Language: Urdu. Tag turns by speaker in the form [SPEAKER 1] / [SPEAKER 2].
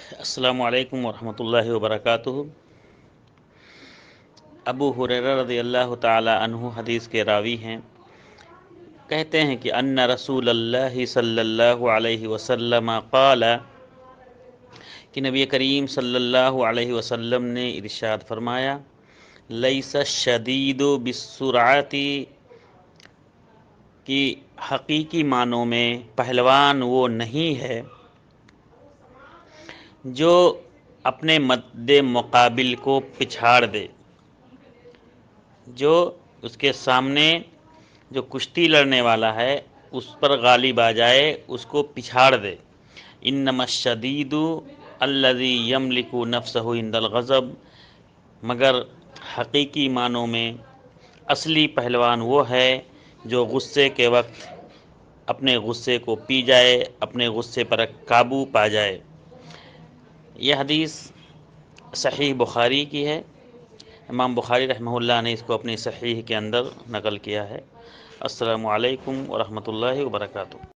[SPEAKER 1] السلام علیکم ورحمۃ اللہ وبرکاتہ۔ ابو ہریرہ رضی اللہ تعالی عنہ حدیث کے راوی ہیں، کہتے ہیں کہ ان رسول اللہ صلی اللہ علیہ وسلم قال، کہ نبی کریم صلی اللہ علیہ وسلم نے ارشاد فرمایا، لیس الشدید بالسرعۃ، کہ حقیقی معنوں میں پہلوان وہ نہیں ہے جو اپنے مد مقابل کو پچھاڑ دے، جو اس کے سامنے جو کشتی لڑنے والا ہے اس پر غالب آ جائے، اس کو پچھاڑ دے۔ انما الشدید الذی یملک نفسہ عند الغضب، مگر حقیقی معنوں میں اصلی پہلوان وہ ہے جو غصے کے وقت اپنے غصے کو پی جائے، اپنے غصے پر قابو پا جائے۔ یہ حدیث صحیح بخاری کی ہے، امام بخاری رحمہ اللہ نے اس کو اپنی صحیح کے اندر نقل کیا ہے۔ السلام علیکم ورحمۃ اللہ وبرکاتہ۔